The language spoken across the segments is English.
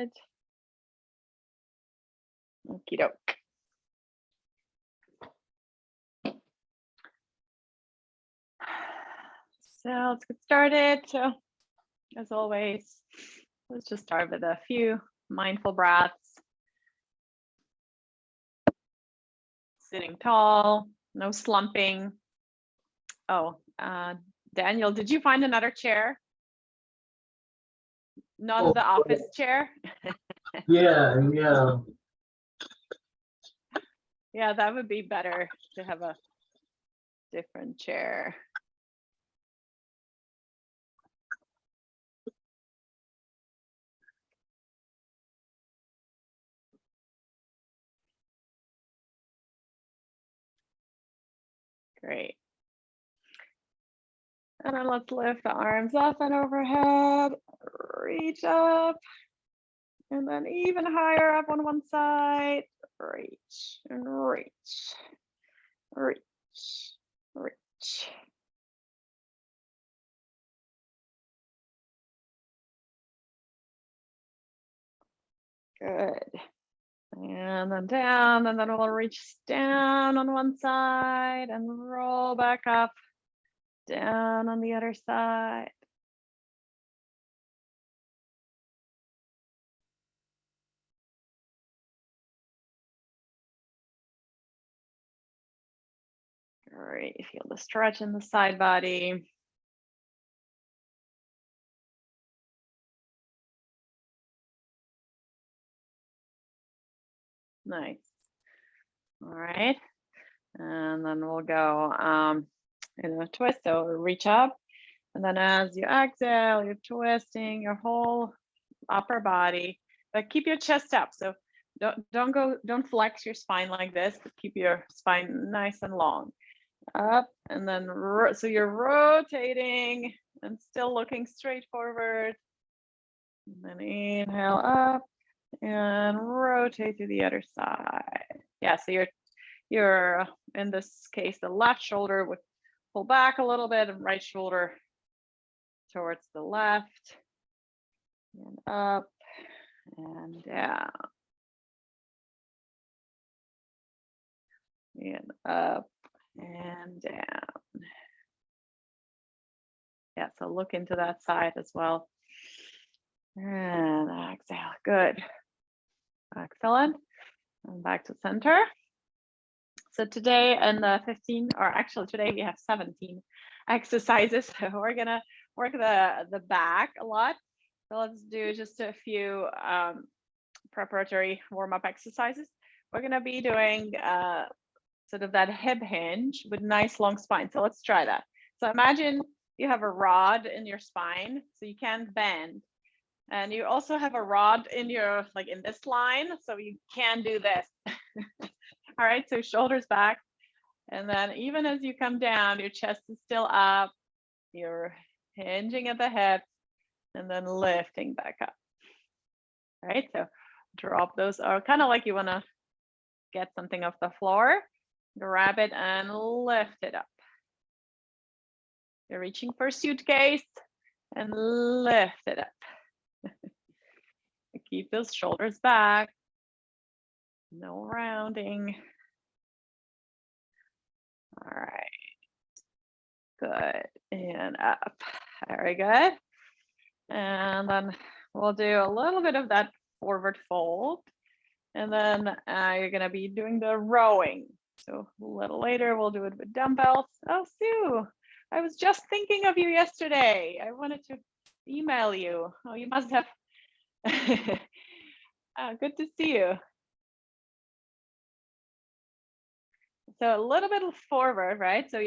Good. Okie doke. So let's get started. So as always, let's just start with a few mindful breaths. Sitting tall, no slumping. Oh, Daniel, did you find another chair? Not the office chair? Yeah. Yeah, that would be better to have a different chair. Great. And then let's lift the arms up and overhead, reach up, and then even higher up on one side, reach and reach, reach, reach. Good. And then down, and then we'll reach down on one side and roll back up, down on the other side. Great, feel the stretch in the side body. Nice. All right. And then we'll go in a twist. So reach up. And then as you exhale, you're twisting your whole upper body, but keep your chest up. So don't flex your spine like this, but keep your spine nice and long. Up and then so you're rotating and still looking straight forward. And then inhale up and rotate to the other side. Yeah, so you're in this case, the left shoulder would pull back a little bit and right shoulder towards the left and up and down and up and down. Yeah, so look into that side as well. And exhale, good. Excellent. And back to center. So today in the 15, or actually today we have 17 exercises. So we're gonna work the back a lot. So let's do just a few preparatory warm-up exercises. We're gonna be doing sort of that hip hinge with nice long spine. So let's try that. So imagine you have a rod in your spine, so you can't bend. And you also have a rod in your, like in this line, so you can do this. All right, so shoulders back. And then even as you come down, your chest is still up. You're hinging at the hips and then lifting back up. All right, so drop those, or kind of like you want to get something off the floor, grab it and lift it up. You're reaching for a suitcase and lift it up. Keep those shoulders back. No rounding. All right. Good. And up. Very good. And then we'll do a little bit of that forward fold. And then you're going to be doing the rowing. So a little later, we'll do it with dumbbells. Oh, Sue, I was just thinking of you yesterday. I wanted to email you. Oh, you must have. Good to see you. So a little bit forward, right? So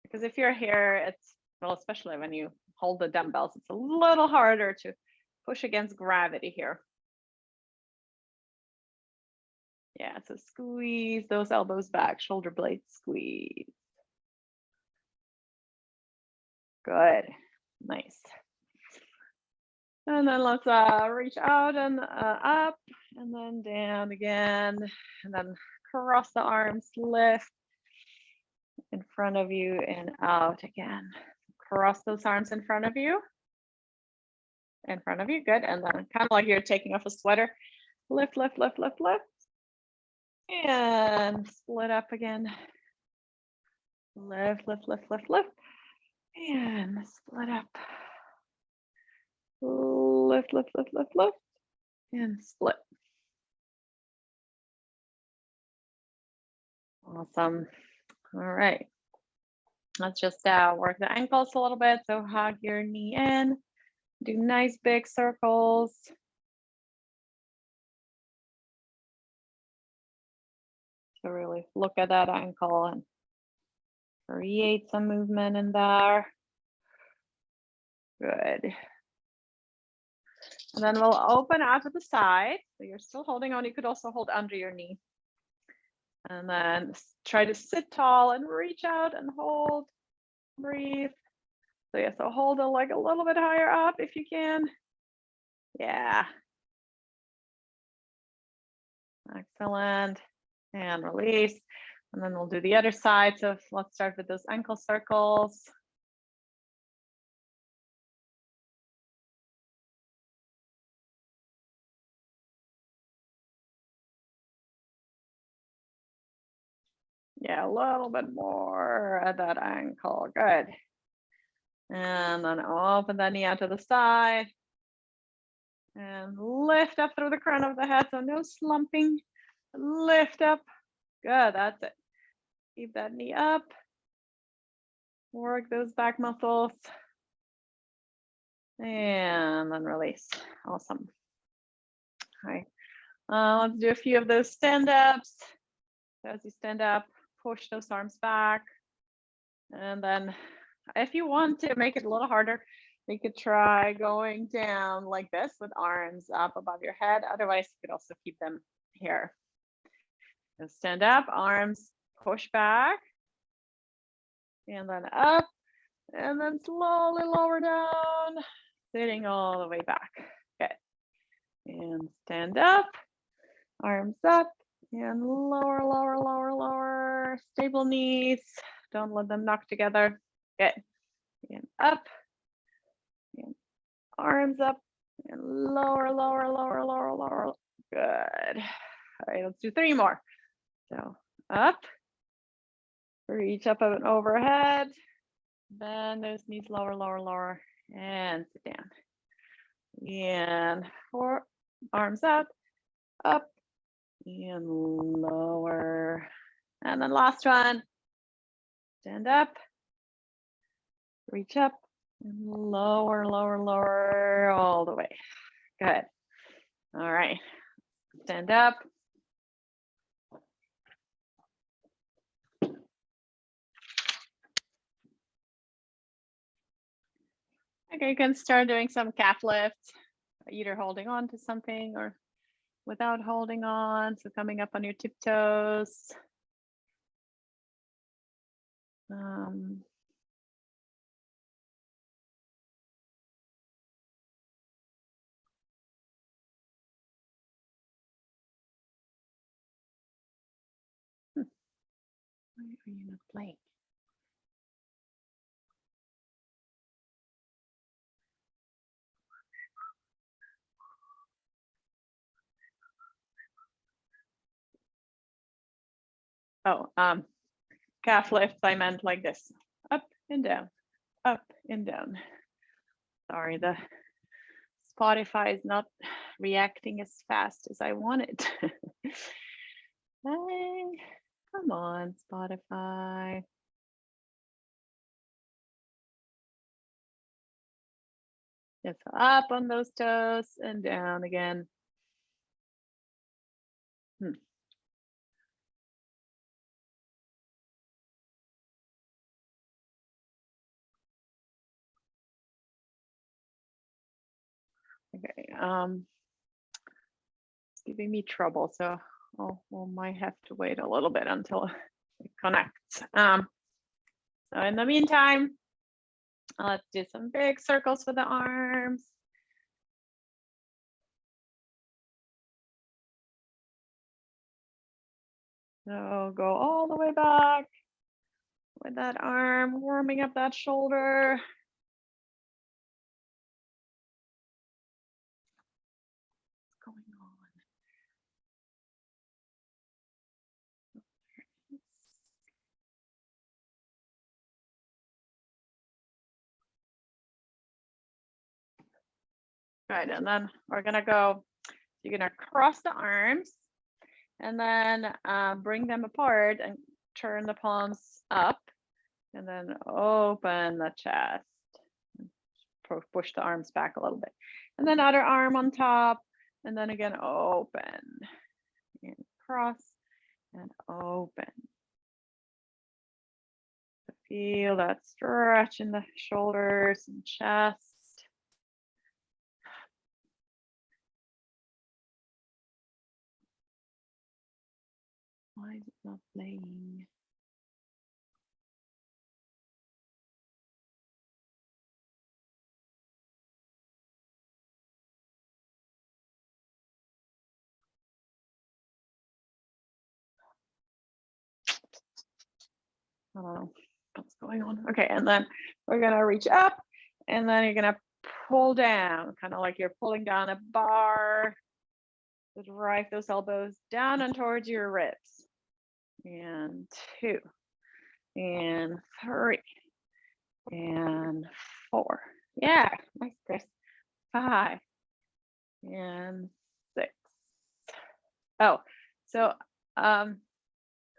because if you're here, it's, well, especially when you hold the dumbbells, it's a little harder to push against gravity here. Yeah, so squeeze those elbows back, shoulder blades squeeze. Good, nice. And then let's reach out and up and then down again, and then cross the arms, lift in front of you and out again. Cross those arms in front of you in front of you. Good. And then kind of like you're taking off a sweater. Lift, lift, lift, lift, lift. And split up again. Lift, lift, lift, lift, lift. And split up. Lift, lift, lift, lift, lift. And split. Awesome. All right. Let's just work the ankles a little bit. So hug your knee in. Do nice big circles. So really look at that ankle and create some movement in there. Good. And then we'll open out to the side. So you're still holding on. You could also hold under your knee. And then try to sit tall and reach out and hold, breathe. So yeah, so hold the leg a little bit higher up if you can. Yeah. Excellent. And release. And then we'll do the other side. So let's start with those ankle circles. Yeah, a little bit more at that ankle. Good. And then open that knee out to the side. And lift up through the crown of the head. So no slumping. Lift up. Good. That's it. Keep that knee up. Work those back muscles. And then release. Awesome. All right. Let's do a few of those stand-ups. So as you stand up, push those arms back. And then if you want to make it a little harder, you could try going down like this with arms up above your head. Otherwise, you could also keep them here. So stand up, arms push back. And then up. And then slowly lower down, sitting all the way back. Good. And stand up, arms up, and lower, lower, lower, lower. Stable knees. Don't let them knock together. Good. And up, and arms up, and lower, lower, lower, lower, lower. Good. All right, let's do 3 more. So up, reach up and overhead. Bend those knees lower, lower, lower, and sit down. And 4 arms up, and lower. And then last one, stand up, reach up, and lower, lower, lower, all the way. Good. All right, stand up. Okay, you can start doing some calf lifts, either holding on to something or without holding on. So coming up on your tiptoes. Why are you not playing? Oh, calf lifts, I meant like this, up and down, up and down. Sorry, the Spotify is not reacting as fast as I wanted. Hey, come on, Spotify. Just up on those toes and down again. Okay, it's giving me trouble, so we might have to wait a little bit until it connects. So in the meantime, let's do some big circles with the arms. So go all the way back with that arm, warming up that shoulder. going on? Good, and then we're gonna go, you're gonna cross the arms and then bring them apart and turn the palms up and then open the chest. Push the arms back a little bit. And then other arm on top and then again open and cross and open. Feel that stretch in the shoulders and chest. Why is it not playing? I don't know what's going on. Okay, and then we're gonna reach up and then you're gonna pull down, kind of like you're pulling down a bar. So drive those elbows down and towards your ribs. And 2, and 3, and 4. Yeah, nice, Chris. 5, and 6. Oh, so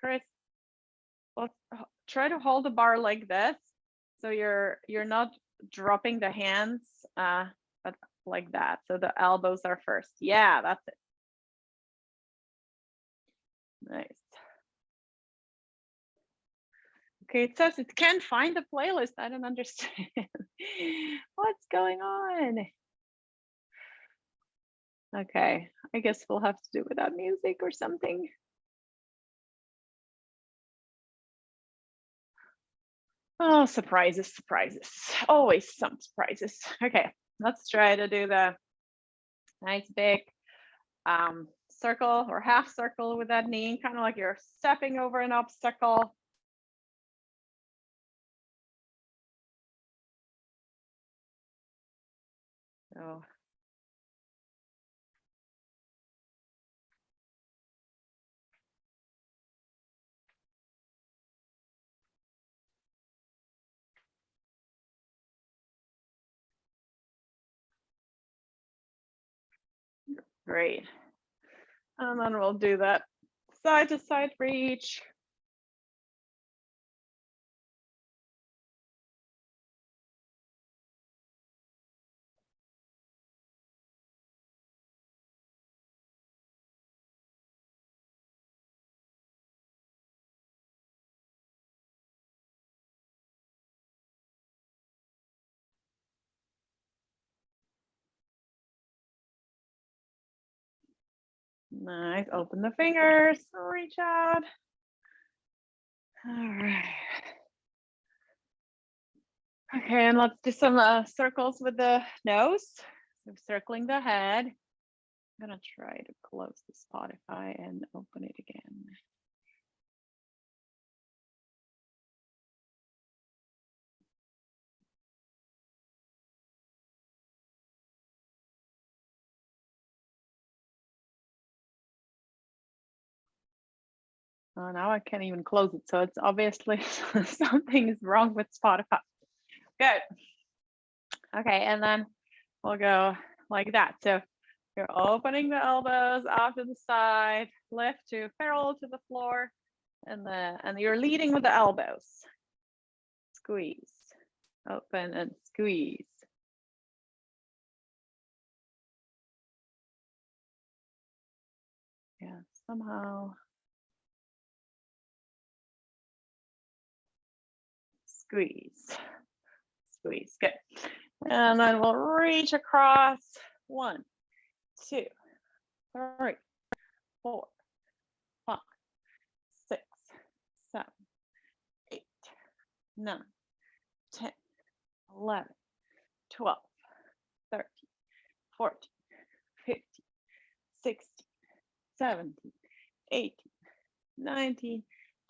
Chris, let's try to hold the bar like this. So you're not dropping the hands, but like that. So the elbows are first. Yeah, that's it. Nice. Okay, it says it can't find the playlist. I don't understand. What's going on? Okay, I guess we'll have to do without music or something. Oh, surprises, surprises. Always some surprises. Okay, let's try to do the nice big circle or half circle with that knee, kind of like you're stepping over an obstacle. So great. And then we'll do that side to side reach. Nice, open the fingers, reach out. All right. Okay, and let's do some circles with the nose. So circling the head. I'm gonna try to close the Spotify and open it again. Oh, now I can't even close it. So it's obviously something is wrong with Spotify. Good. Okay, and then we'll go like that. So you're opening the elbows off to the side, lift to parallel to the floor, and you're leading with the elbows. Squeeze, open and squeeze. Yeah, somehow. Squeeze, squeeze, good. And then we'll reach across. 1, 2, 3, 4, 5, 6, 7, 8, 9, 10, 11, 12, 13, 14, 15, 16, 17, 18, 19,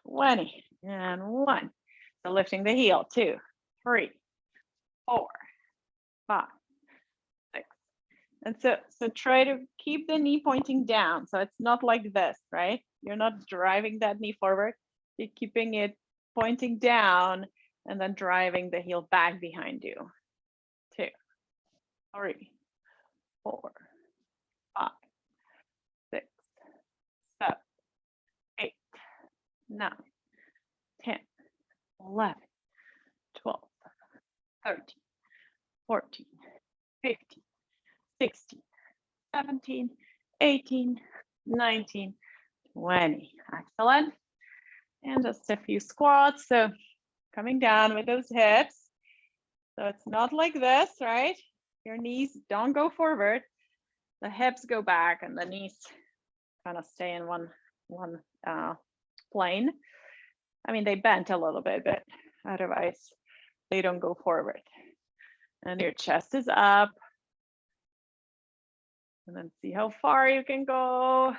20, and 1. So lifting the heel, 2, 3, 4, 5, 6, And so try to keep the knee pointing down. So it's not like this, right? You're not driving that knee forward. You're keeping it pointing down and then driving the heel back behind you. 2, 3, 4, 5, 6, 7, 8, 9, 10, 11, 12, 13, 14, 15, 16, 17, 18, 19, 20. Excellent. And just a few squats. So coming down with those hips. So it's not like this, right? Your knees don't go forward. The hips go back and the knees kind of stay in one plane. I mean, they bent a little bit, but otherwise they don't go forward. And your chest is up. And then see how far you can go.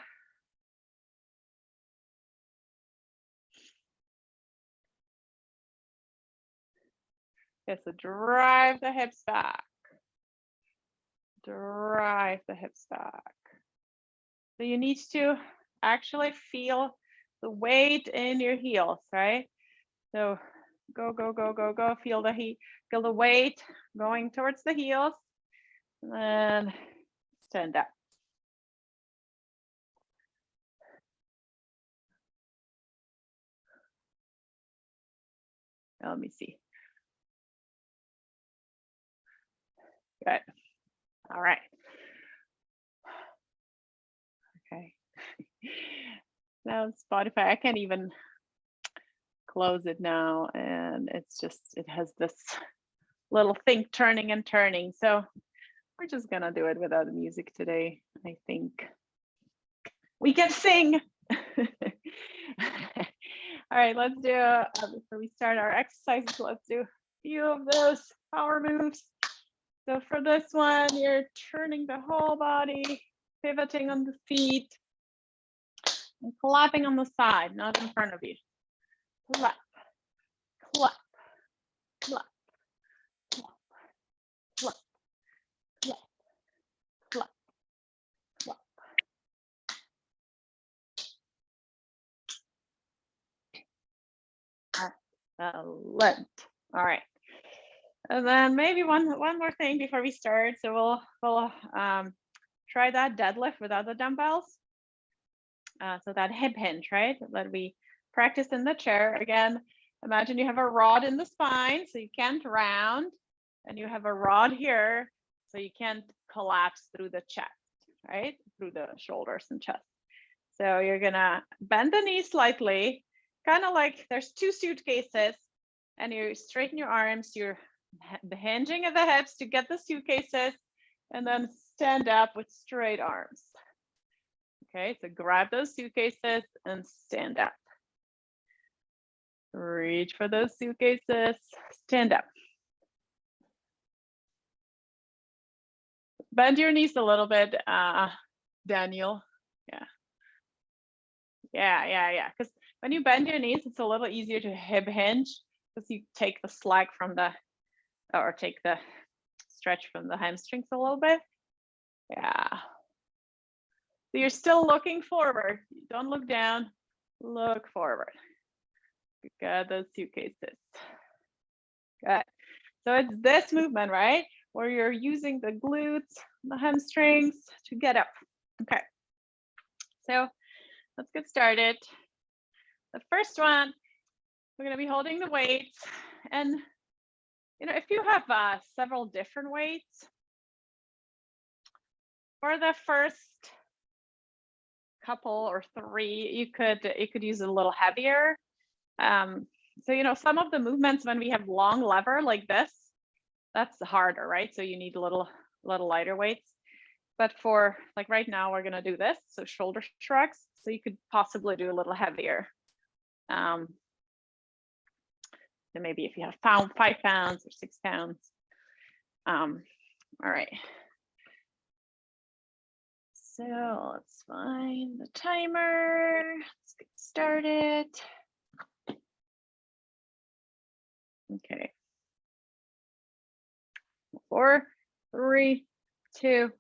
Okay, so drive the hips back. Drive the hips back. So you need to actually feel the weight in your heels, right? So go, go, go, go, go. Feel the weight going towards the heels. And then stand up. Now, let me see. Good. All right. Okay. Now Spotify, I can't even close it now. And it's just, it has this little thing turning and turning. So we're just gonna do it without the music today, I think. We can sing. All right, let's do, before we start our exercises, let's do a few of those power moves. So for this one, you're turning the whole body, pivoting on the feet, and clapping on the side, not in front of you. Clap, clap, clap, clap, clap, clap, clap, clap. Excellent. All right. And then maybe one more thing before we start. So we'll try that deadlift without the dumbbells. So that hip hinge, right? That we practice in the chair. Again, imagine you have a rod in the spine, so you can't round, and you have a rod here, so you can't collapse through the chest, right? Through the shoulders and chest. So you're gonna bend the knee slightly, kind of like there's 2 suitcases, and you straighten your arms, you're the hinging of the hips to get the suitcases, and then stand up with straight arms. Okay, so grab those suitcases and stand up. Reach for those suitcases, stand up. Bend your knees a little bit, Daniel. Yeah. Because when you bend your knees, it's a little easier to hip hinge because you take the slack from the, or take the stretch from the hamstrings a little bit. Yeah. So you're still looking forward. Don't look down, look forward. You got those suitcases. Good. So it's this movement, right? Where you're using the glutes, the hamstrings to get up. Okay. So let's get started. The first one, we're going to be holding the weights. And, you know, if you have several different weights, for the first couple or 3, you could use a little heavier. So, you know, some of the movements when we have long lever like this, that's harder, right? So you need a little lighter weights. But for like right now, we're gonna do this. So shoulder shrugs. So you could possibly do a little heavier. So maybe if you have 5 pounds or 6 pounds. All right. So let's find the timer. Let's get started. Okay. 4, 3, 2,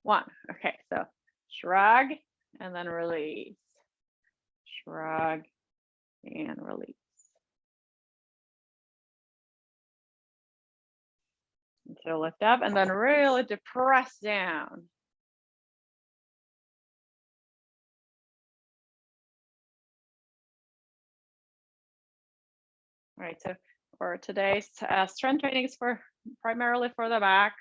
1. Okay, so shrug and then release. Shrug and release. And so lift up and then really depress down. All right, so for today's strength training is primarily for the back.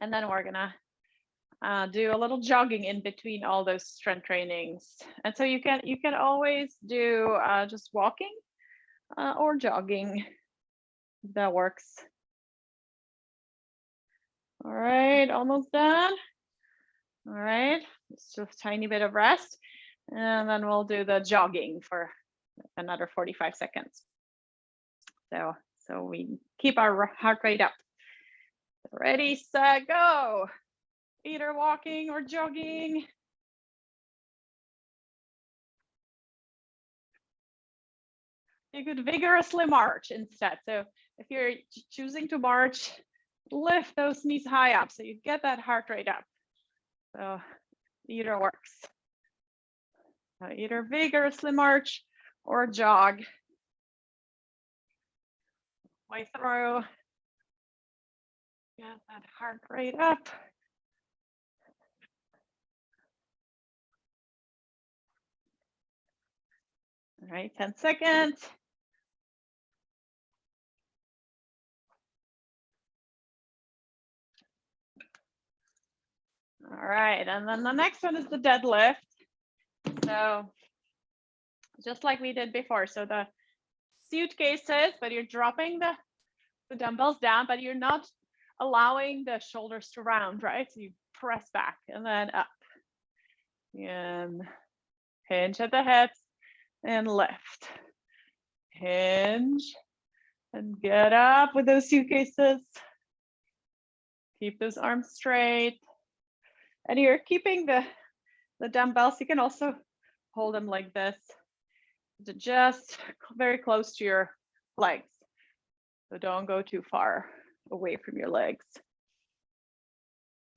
And then we're gonna do a little jogging in between all those strength trainings. And so you can always do just walking or jogging. That works. All right, almost done. All right, it's just a tiny bit of rest. And then we'll do the jogging for another 45 seconds. So we keep our heart rate up. Ready, set, go. Either walking or jogging. You could vigorously march instead. So if you're choosing to march, lift those knees high up so you get that heart rate up. So either works. So either vigorously march or jog. Way through. Get that heart rate up. All right, 10 seconds. All right, and then the next one is the deadlift. So just like we did before, so the suitcases, but you're dropping the dumbbells down, but you're not allowing the shoulders to round, right? So you press back and then up. And hinge at the hips and lift. Hinge and get up with those suitcases. Keep those arms straight. And you're keeping the dumbbells. You can also hold them like this, to just very close to your legs. So don't go too far away from your legs.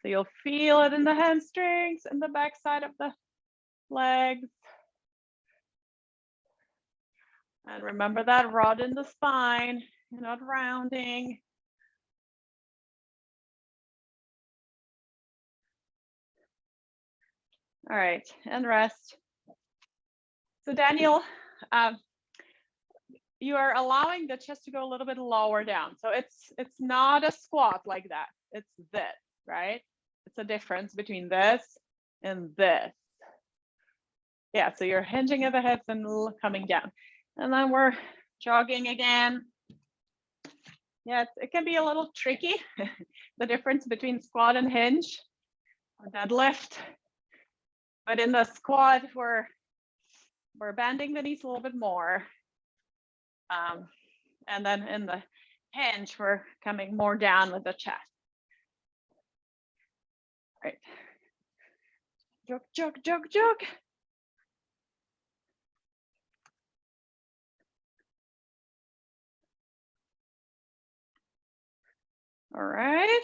So you'll feel it in the hamstrings and the back side of the legs. And remember that rod in the spine, you're not rounding. All right, and rest. So Daniel, you are allowing the chest to go a little bit lower down. So it's not a squat like that. It's this, right? It's a difference between this and this. Yeah, so you're hinging at the hips and coming down. And then we're jogging again. Yeah, it can be a little tricky, the difference between squat and hinge or deadlift. But in the squat, we're bending the knees a little bit more. And then in the hinge, we're coming more down with the chest. All right. Jog, jog, jog, jog. All right.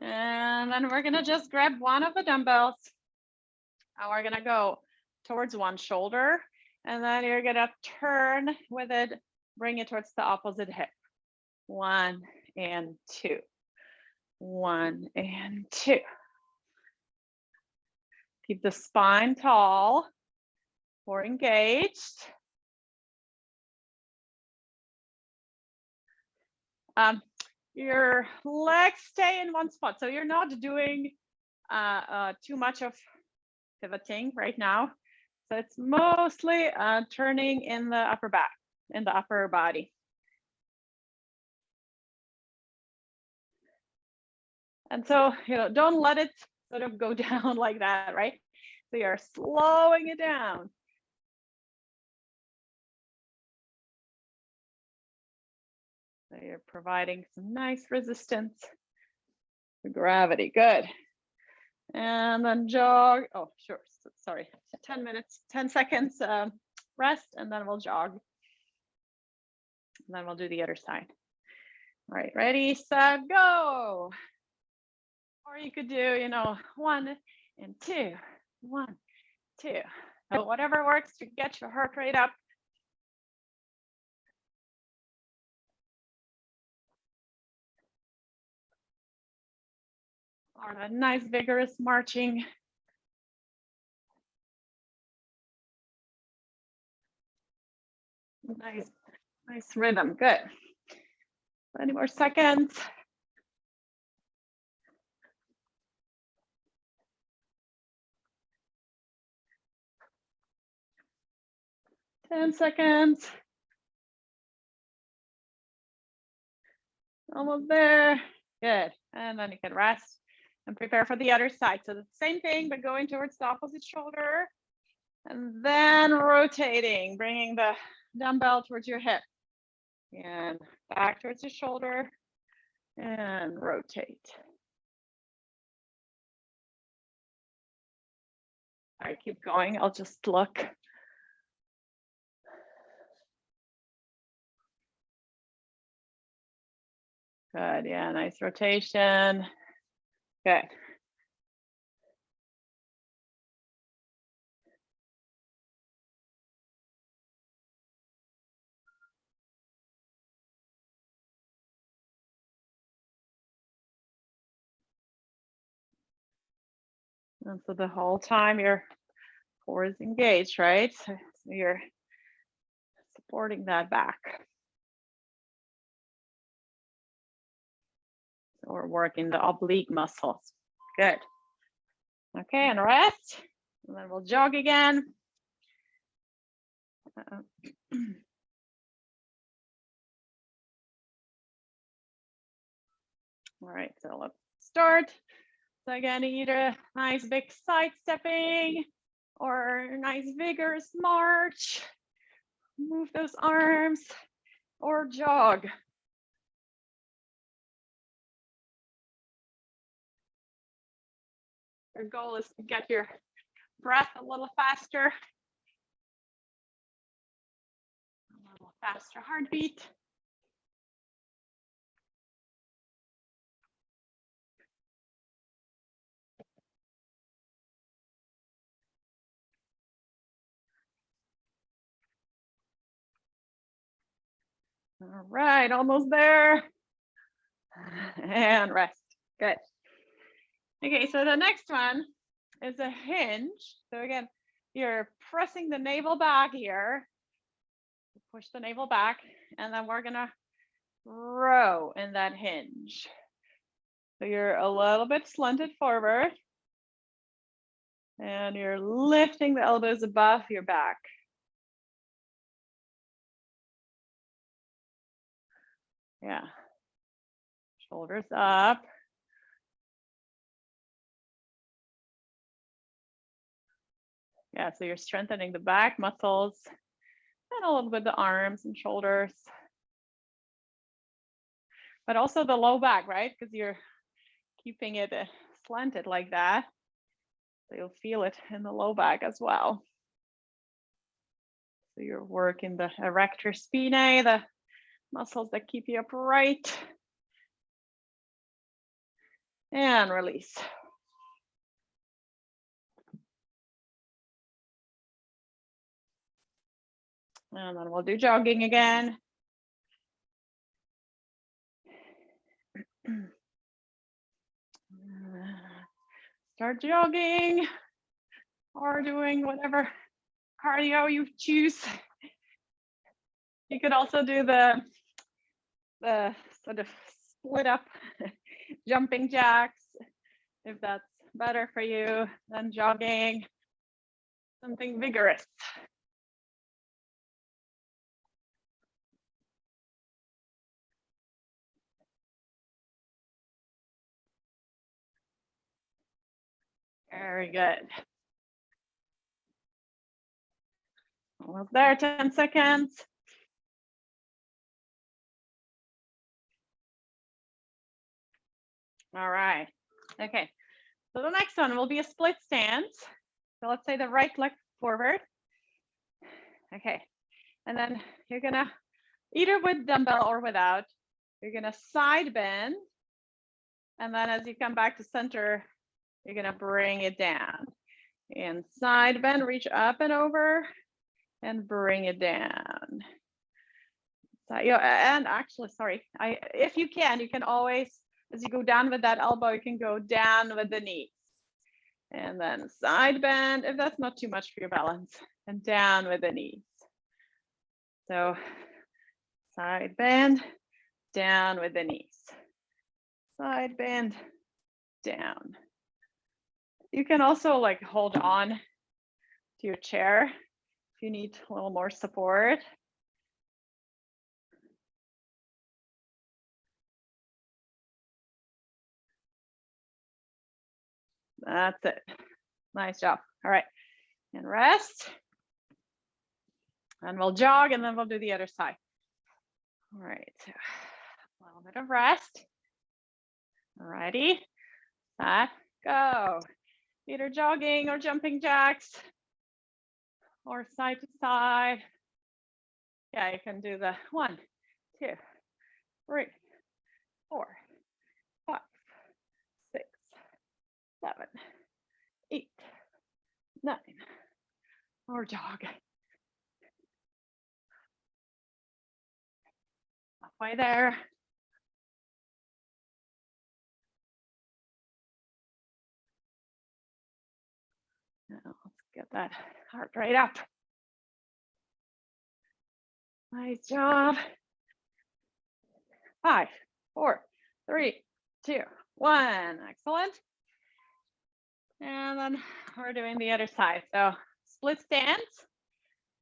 And then we're gonna just grab one of the dumbbells and we're gonna go towards one shoulder. And then you're gonna turn with it, bring it towards the opposite hip. 1 and 2. 1 and 2. Keep the spine tall or engaged. Your legs stay in one spot. So you're not doing too much of pivoting right now. So it's mostly turning in the upper back, in the upper body. And so, don't let it sort of go down like that, right? So you're slowing it down. So you're providing some nice resistance to gravity. Good. And then jog. Oh, sure. Sorry. 10 minutes, 10 seconds rest, and then we'll jog. And then we'll do the other side. All right. Ready, set, go. Or you could do, you know, 1 and 2, 1, 2. So whatever works to get your heart rate up. Or a nice vigorous marching. Nice rhythm, good. 20 more seconds. Ten seconds. Almost there. Good. And then you can rest and prepare for the other side. So the same thing, but going towards the opposite shoulder. And then rotating, bringing the dumbbell towards your hip. And back towards your shoulder. And rotate. All right, keep going. I'll just look. Good, yeah, nice rotation. Good. And so the whole time your core is engaged, right? So you're supporting that back. So we're working the oblique muscles. Good. Okay, and rest. And then we'll jog again. All right, so let's start. So again, either nice big side stepping or nice vigorous march. Move those arms or jog. Your goal is to get your breath a little faster. A little faster heartbeat. All right, almost there. And rest. Good. Okay, so the next one is a hinge. So again, you're pressing the navel back here. Push the navel back, and then we're gonna row in that hinge. So you're a little bit slanted forward, and you're lifting the elbows above your back. Yeah. Shoulders up. Yeah, so you're strengthening the back muscles and a little bit the arms and shoulders. But also the low back, right? Because you're keeping it slanted like that. So you'll feel it in the low back as well. So you're working the erector spinae, the muscles that keep you upright. And release. And then we'll do jogging again. Start jogging or doing whatever cardio you choose. You could also do the sort of split up jumping jacks if that's better for you than jogging. Something vigorous. Very good. Almost there, 10 seconds. All right, okay. So the next one will be a split stance. So let's say the right leg forward. Okay, and then you're gonna, either with dumbbell or without, you're gonna side bend And then as you come back to center, you're gonna bring it down. And side bend, reach up and over and bring it down. So, and actually, sorry, if you can always, as you go down with that elbow, you can go down with the knees. And then side bend, if that's not too much for your balance, and down with the knees. So side bend, down with the knees. Side bend, down. You can also like hold on to your chair if you need a little more support. That's it. Nice job. All right. And rest. And we'll jog and then we'll do the other side. All right. So a little bit of rest. Ready, set, go. Either jogging or jumping jacks or side to side. Yeah, you can do the 1, 2, 3, 4, 5, 6, 7, 8, 9, or jog. Halfway there. Now let's get that heart rate up. Nice job. 5, 4, 3, 2, 1. Excellent. And then we're doing the other side. So split stance.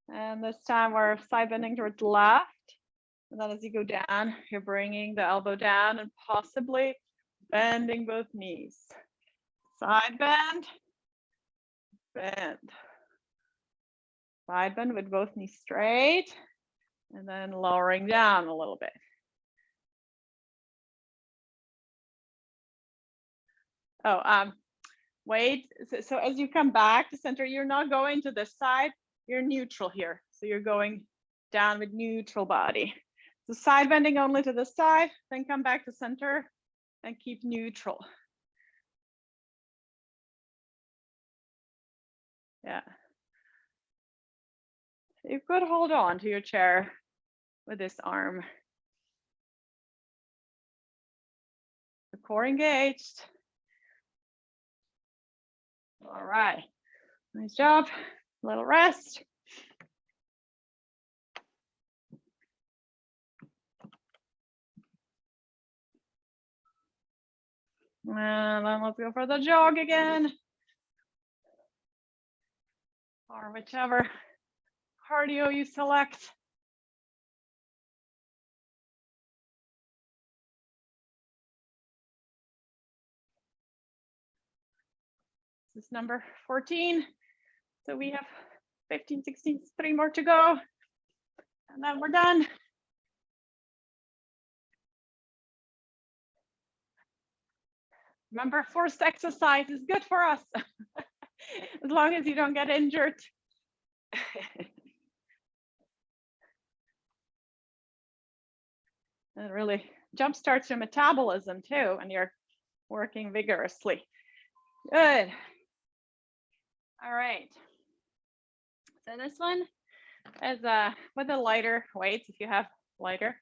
And this time we're side bending towards left. And then as you go down, you're bringing the elbow down and possibly bending both knees. Side bend, bend. Side bend with both knees straight, and then lowering down a little bit. Oh, wait, so as you come back to center, you're not going to this side, you're neutral here. So you're going down with neutral body. So side bending only to this side, then come back to center and keep neutral. Yeah. You could hold on to your chair with this arm. The core engaged. All right, nice job. Little rest. And then let's go for the jog again. Or whichever cardio you select. This is number 14. So we have 15, 16, 3 more to go. And then we're done. Remember, forced exercise is good for us, as long as you don't get injured. And it really jumpstarts your metabolism too, and you're working vigorously. Good. All right. So this one is with the lighter weights, if you have lighter.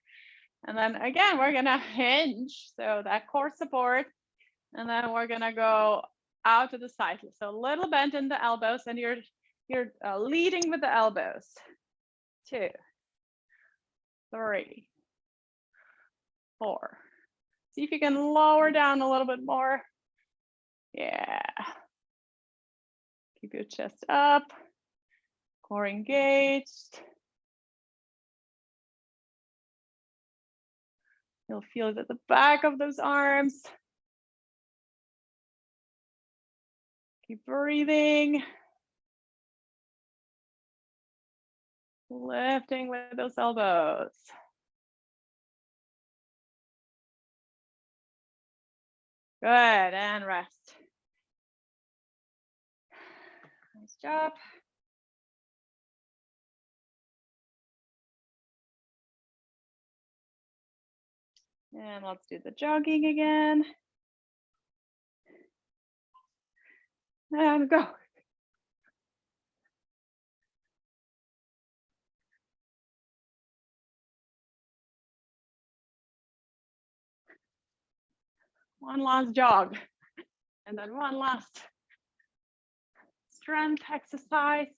And then again, we're gonna hinge, so that core support. And then we're gonna go out to the side. So a little bend in the elbows, and you're leading with the elbows. 2, 3, 4. See if you can lower down a little bit more. Yeah. Keep your chest up, core engaged. You'll feel it at the back of those arms. Keep breathing. Lifting with those elbows. Good, and rest. Nice job. And let's do the jogging again. and go. One last jog, and then one last strength exercise.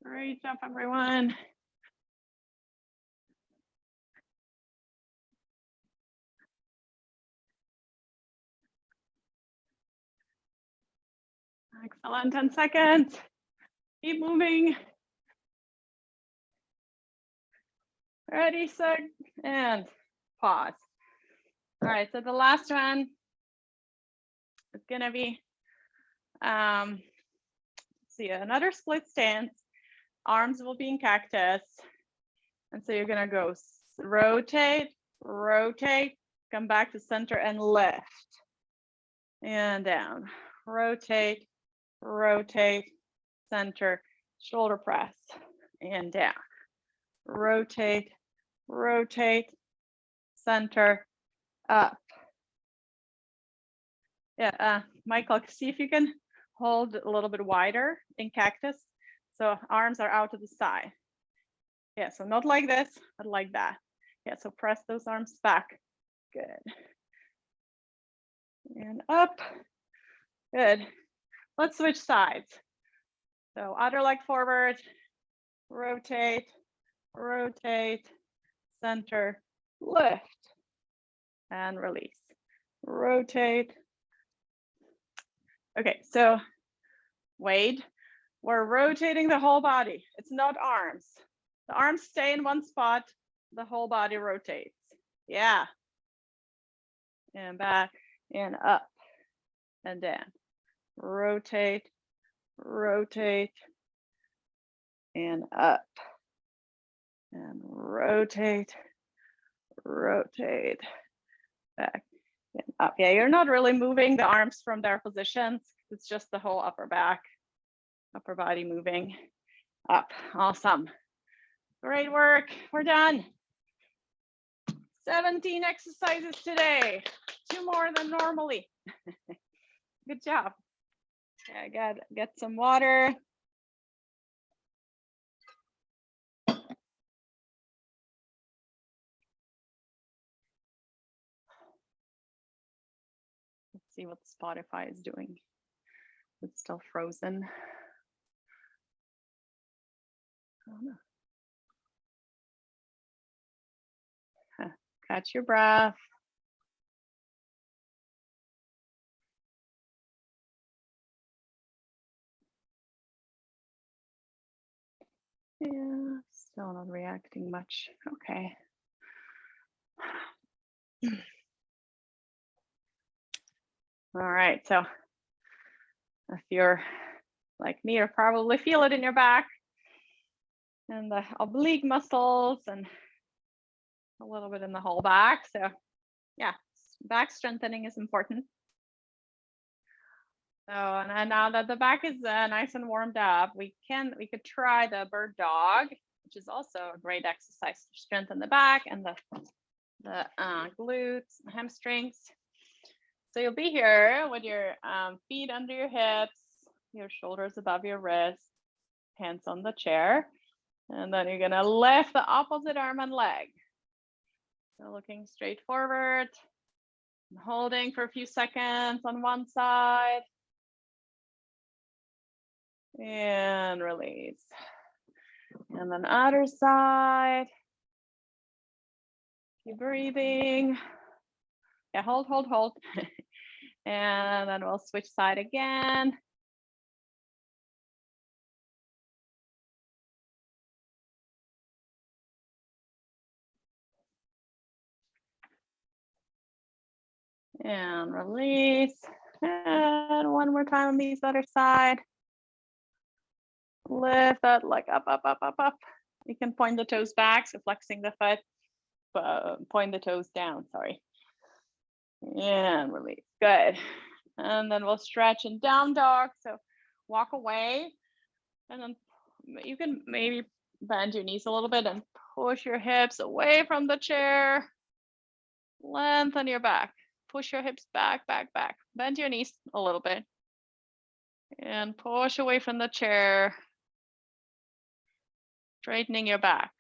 Great job, everyone. Excellent, 10 seconds. Keep moving. Ready, set, and pause. All right, so the last one is gonna be, let's see, another split stance. Arms will be in cactus. And so you're gonna go rotate, rotate, come back to center and lift. And down, rotate, rotate, center, shoulder press, and down. Rotate, rotate, center, up. Yeah, Michael, see if you can hold a little bit wider in cactus. So arms are out to the side. Yeah, so not like this, but like that. Yeah, so press those arms back. Good. And up. Good. Let's switch sides. So other leg forward, rotate, rotate, center, lift, and release. Rotate. Okay, so Wade, we're rotating the whole body. It's not arms. The arms stay in one spot, the whole body rotates. Yeah. And back and up and down. Rotate, rotate, and up. And rotate, rotate, back and up. Yeah, you're not really moving the arms from their positions. It's just the whole upper back, upper body moving up. Awesome. Great work. We're done. 17 exercises today. 2 more than normally. Good job. Yeah, get some water. Let's see what Spotify is doing. It's still frozen. I don't know. Catch your breath. Yeah, still not reacting much. Okay. All right, so if you're like me, you probably feel it in your back and the oblique muscles and a little bit in the whole back. So yeah, back strengthening is important. So, and now that the back is nice and warmed up, we could try the bird dog, which is also a great exercise to strengthen the back and the glutes, hamstrings. So you'll be here with your feet under your hips, your shoulders above your wrists, hands on the chair. And then you're gonna lift the opposite arm and leg. So looking straight forward, and holding for a few seconds on one side. And release. And then other side. Keep breathing. Yeah, hold. And then we'll switch side again. And release. And one more time on this other side. Lift that leg up. You can point the toes back, so flexing the foot, point the toes down, sorry. And release, good. And then we'll stretch in down dog, so walk away. And then you can maybe bend your knees a little bit and push your hips away from the chair. Lengthen your back. Push your hips back, back, back. Bend your knees a little bit. And push away from the chair. Straightening your back.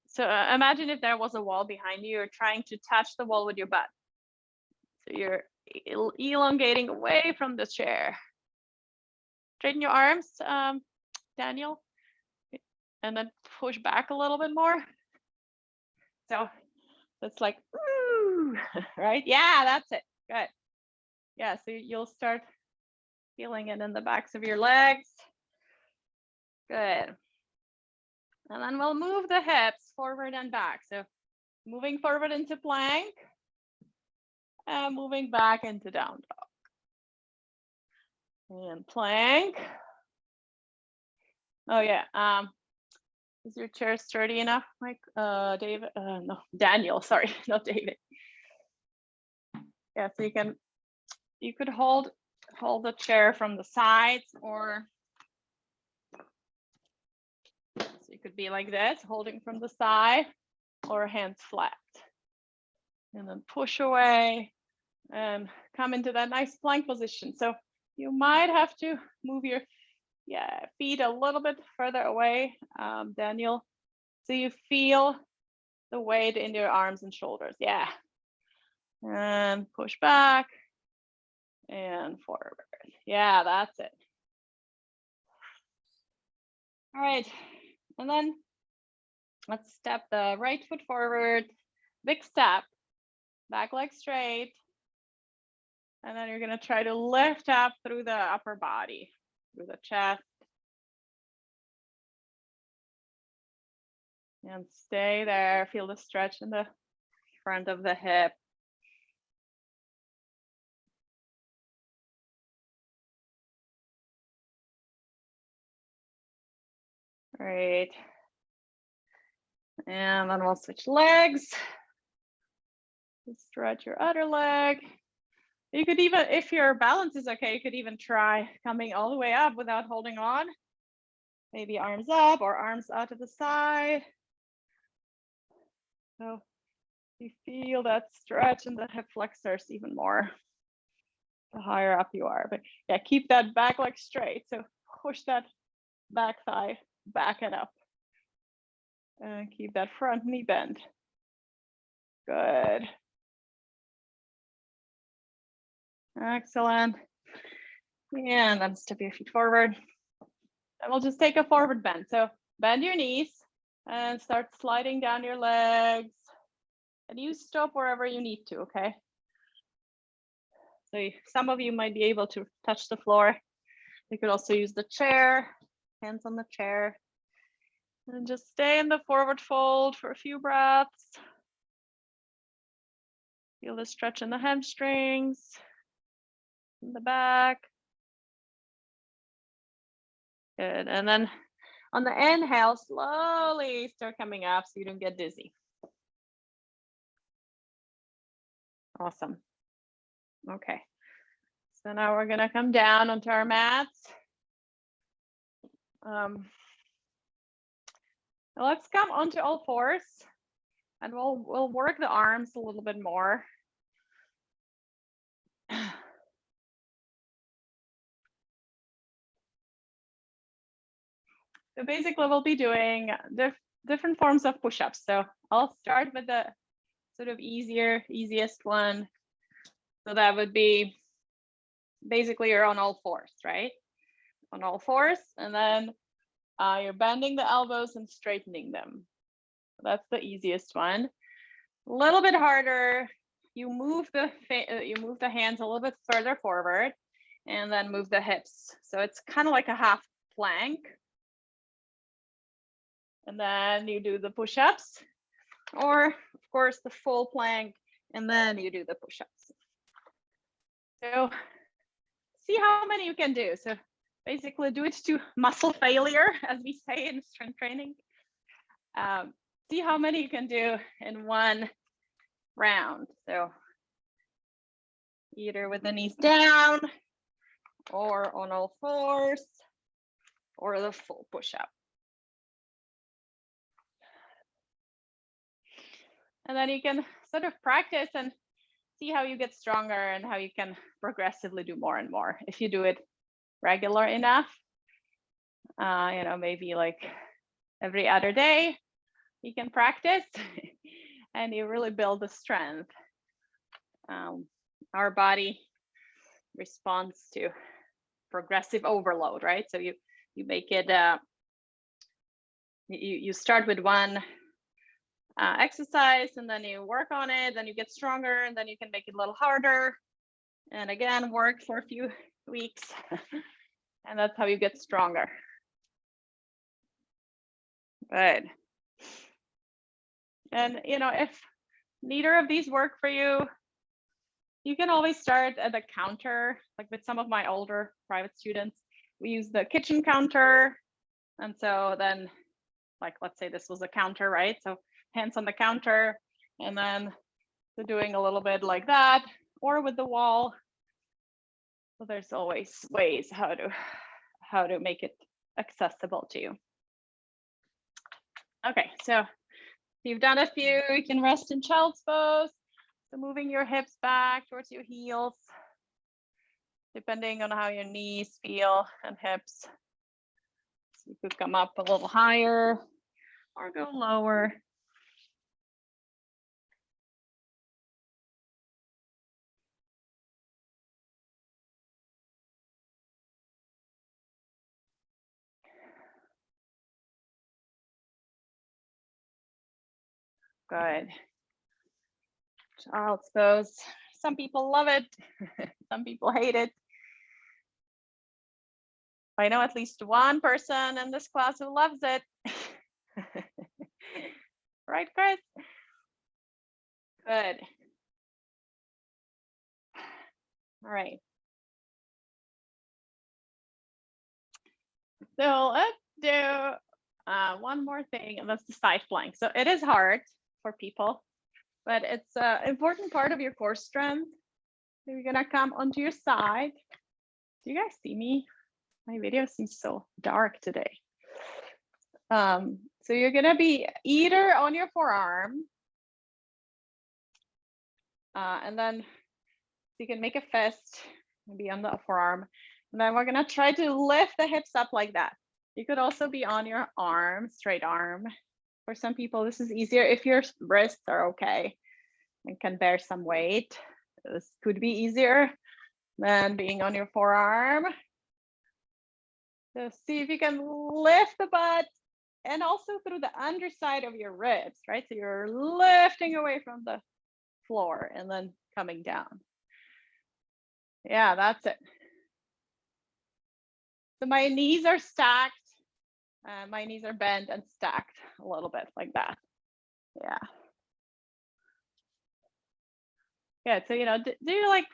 So imagine if there was a wall behind you, you're trying to touch the wall with your butt. So you're elongating away from the chair. Straighten your arms, Daniel, and then push back a little bit more. So it's like, ooh, right? Yeah, that's it. Good. Yeah, so you'll start feeling it in the backs of your legs. Good. And then we'll move the hips forward and back. So moving forward into plank and moving back into down dog. And plank. Oh yeah. Is your chair sturdy enough, Mike? David? No, Daniel. Sorry, not David. Yeah, so you could hold the chair from the sides, or so you could be like this, holding from the side, or hands flat, and then push away and come into that nice plank position. So you might have to move your feet a little bit further away, Daniel, so you feel the weight in your arms and shoulders. Yeah, and push back and forward. Yeah, that's it. All right, and then let's step the right foot forward, big step, back leg straight. And then you're gonna try to lift up through the upper body, through the chest. And stay there, feel the stretch in the front of the hip. Great. And then we'll switch legs. Stretch your other leg. You could even, if your balance is okay, you could even try coming all the way up without holding on. Maybe arms up or arms out to the side. So you feel that stretch in the hip flexors even more the higher up you are. But yeah, keep that back leg straight. So push that back thigh back and up. And keep that front knee bent. Good. Excellent. And then step your feet forward. And we'll just take a forward bend. So bend your knees and start sliding down your legs. And you stop wherever you need to, okay? So some of you might be able to touch the floor. You could also use the chair, hands on the chair. And just stay in the forward fold for a few breaths. Feel the stretch in the hamstrings, in the back. Good, and then on the inhale, slowly start coming up so you don't get dizzy. Awesome. Okay, so now we're gonna come down onto our mats. Let's come onto all fours, and we'll work the arms a little bit more. So basically we'll be doing different forms of push-ups. So I'll start with the sort of easiest one. So that would be basically you're on all fours, right? On all fours, and then you're bending the elbows and straightening them. That's the easiest one. A little bit harder. You move the hands a little bit further forward, and then move the hips. So it's kind of like a half plank. And then you do the push-ups, or of course the full plank, and then you do the push-ups. So see how many you can do. So basically do it to muscle failure, as we say in strength training. See how many you can do in one round. So either with the knees down, or on all fours, or the full push-up. And then you can sort of practice and see how you get stronger and how you can progressively do more and more if you do it regular enough. Maybe like every other day you can practice and you really build the strength. Our body responds to progressive overload, right? So you make it, you start with one exercise and then you work on it, then you get stronger, and then you can make it a little harder. And again, work for a few weeks. And that's how you get stronger. Good. And if neither of these work for you, you can always start at the counter. Like with some of my older private students, we use the kitchen counter. And so then, like, let's say this was a counter, right? So hands on the counter, and then doing a little bit like that, or with the wall. So there's always ways how to make it accessible to you. Okay, so you've done a few, you can rest in child's pose. So moving your hips back towards your heels, depending on how your knees feel and hips. So you could come up a little higher or go lower. Good. Child's pose. Some people love it. Some people hate it. I know at least one person in this class who loves it. Right, Chris? Good. All right. So let's do one more thing, and that's the side plank. So it is hard for people, but it's an important part of your core strength. So you're gonna come onto your side. Do you guys see me? My video seems so dark today. So you're gonna be either on your forearm, and then you can make a fist, maybe on the forearm. And then we're gonna try to lift the hips up like that. You could also be on your arm, straight arm. For some people, this is easier if your wrists are okay and can bear some weight. This could be easier than being on your forearm. So see if you can lift the butt and also through the underside of your ribs, right? So you're lifting away from the floor and then coming down. Yeah, that's it. So my knees are stacked. My knees are bent and stacked a little bit like that. Yeah. Good. So, do like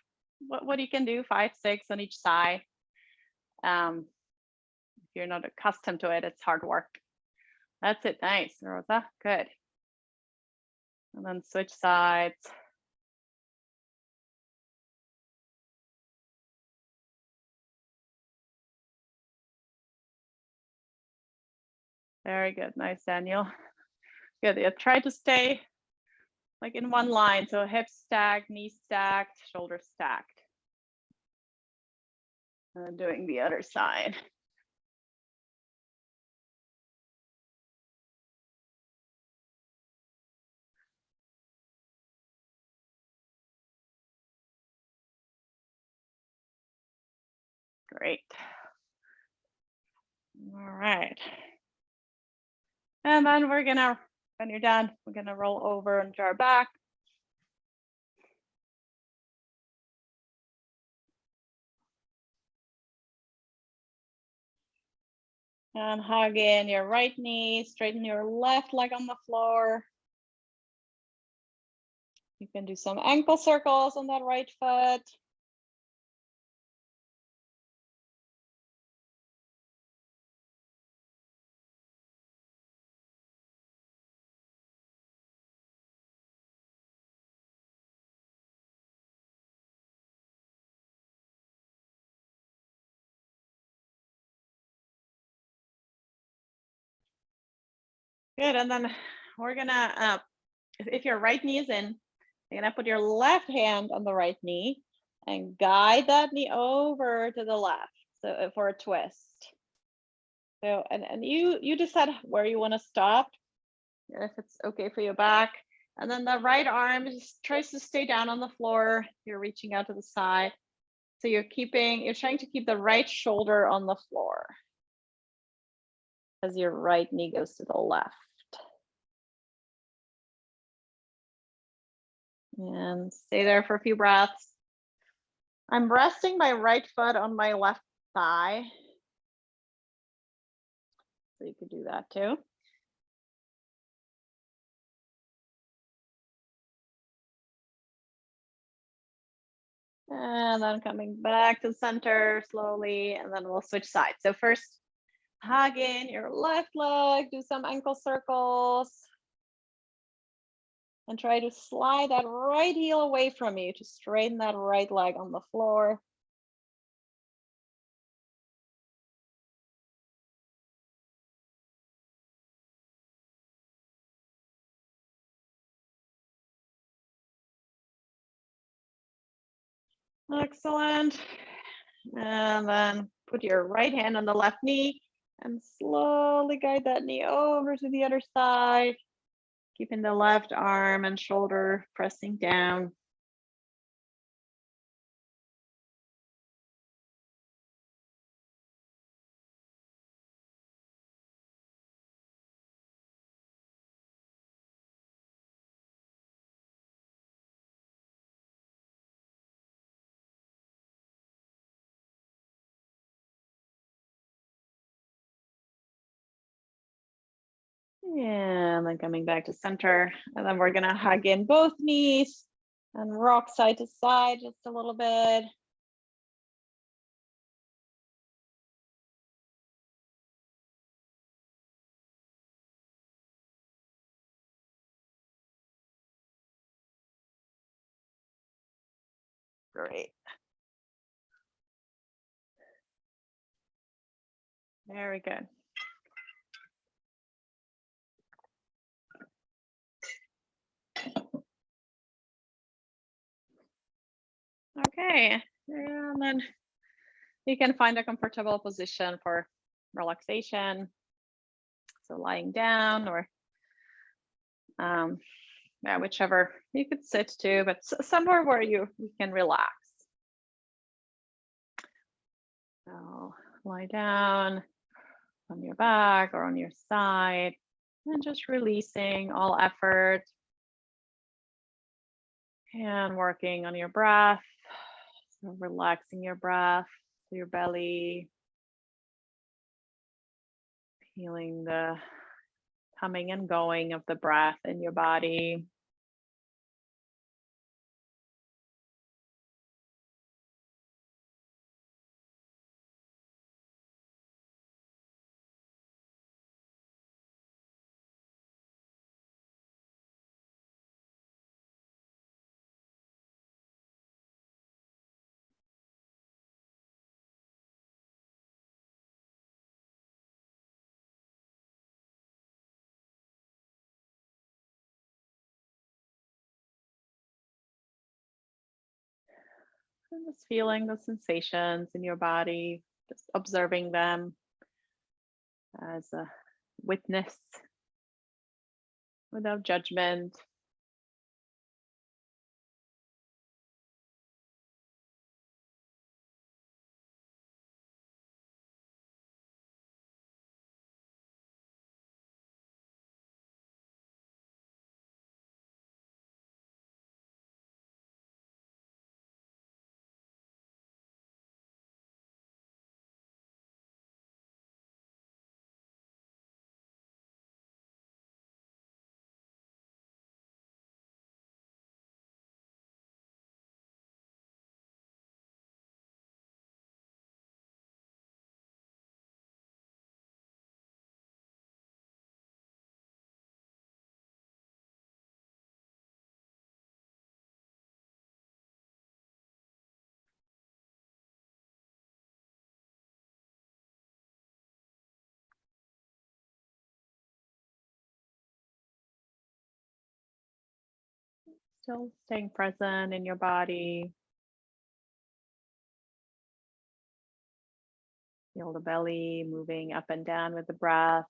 what you can do, 5, 6 on each side. If you're not accustomed to it, it's hard work. That's it. Nice, Rosa. Good. And then switch sides. Very good. Nice, Daniel. Good. Yeah, try to stay like in one line. So hips stacked, knees stacked, shoulders stacked. And then doing the other side. Great. All right. And then we're gonna, when you're done, we're gonna roll over onto our back. And hug in your right knee, straighten your left leg on the floor. You can do some ankle circles on that right foot. Good, and then we're gonna if your right knee is in, you're gonna put your left hand on the right knee and guide that knee over to the left. So for a twist. So, and you decide where you want to stop, if it's okay for your back. And then the right arm just tries to stay down on the floor. You're reaching out to the side. So you're trying to keep the right shoulder on the floor as your right knee goes to the left. And stay there for a few breaths. I'm resting my right foot on my left thigh. So you could do that too. And then coming back to center slowly, and then we'll switch sides. So first, hug in your left leg, do some ankle circles. And try to slide that right heel away from you to straighten that right leg on the floor. Excellent. And then put your right hand on the left knee and slowly guide that knee over to the other side, keeping the left arm and shoulder pressing down. And then coming back to center. And then we're gonna hug in both knees and rock side to side just a little bit. Great. Very good. Okay, and then you can find a comfortable position for relaxation. So lying down or yeah, whichever you could sit to, but somewhere where you can relax. So lie down on your back or on your side and just releasing all effort and working on your breath. So relaxing your breath to your belly, feeling the coming and going of the breath in your body. And just feeling the sensations in your body, just observing them as a witness without judgment. Still staying present in your body. Feel the belly moving up and down with the breath.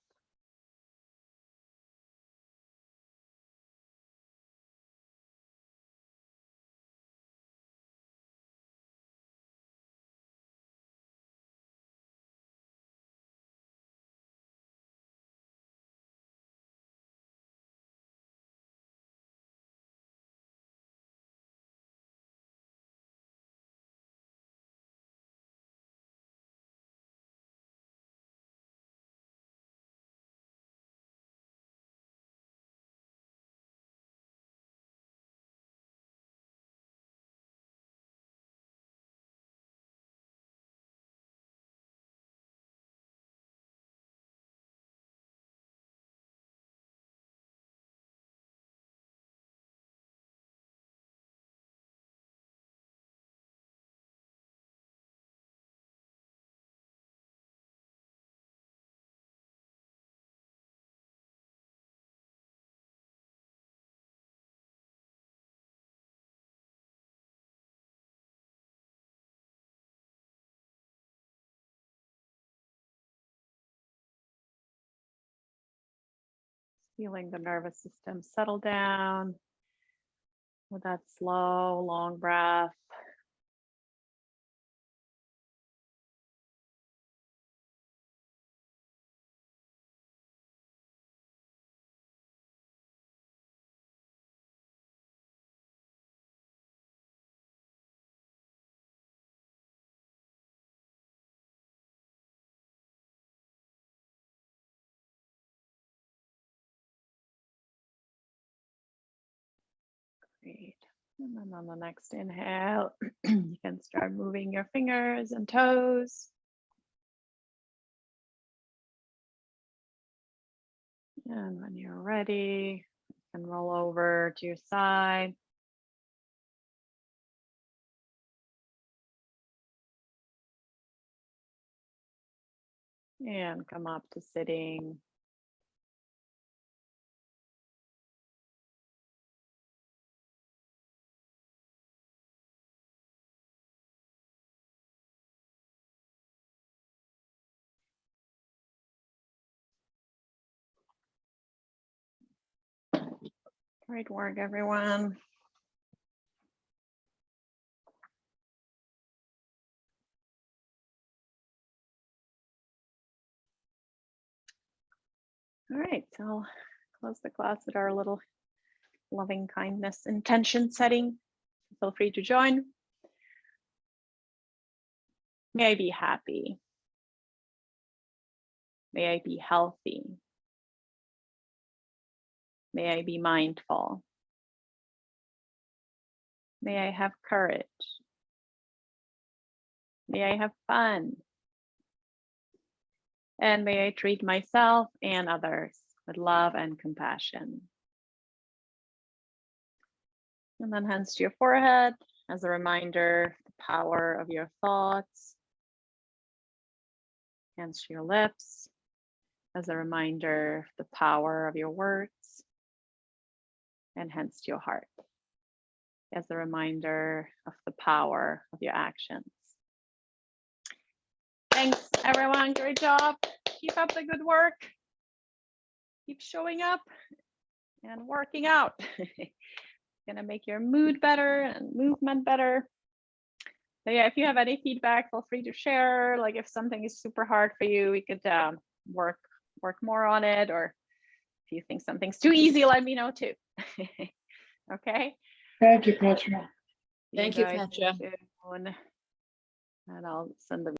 Feeling the nervous system settle down with that slow, long breath. Great. And then on the next inhale, you can start moving your fingers and toes. And when you're ready, you can roll over to your side. And come up to sitting. Great work, everyone. All right, so I'll close the class with our little loving kindness intention setting. Feel free to join. May I be happy. May I be healthy. May I be mindful. May I have courage. May I have fun. And may I treat myself and others with love and compassion. And then hands to your forehead as a reminder, the power of your thoughts. Hands to your lips as a reminder, the power of your words. And hands to your heart as a reminder of the power of your actions. Thanks, everyone. Great job. Keep up the good work. Keep showing up and working out. Gonna make your mood better and movement better. So yeah, if you have any feedback, feel free to share. Like if something is super hard for you, we could work more on it. Or if you think something's too easy, let me know too. Okay. Thank you, Petra. Thank you, Petra. And I'll send the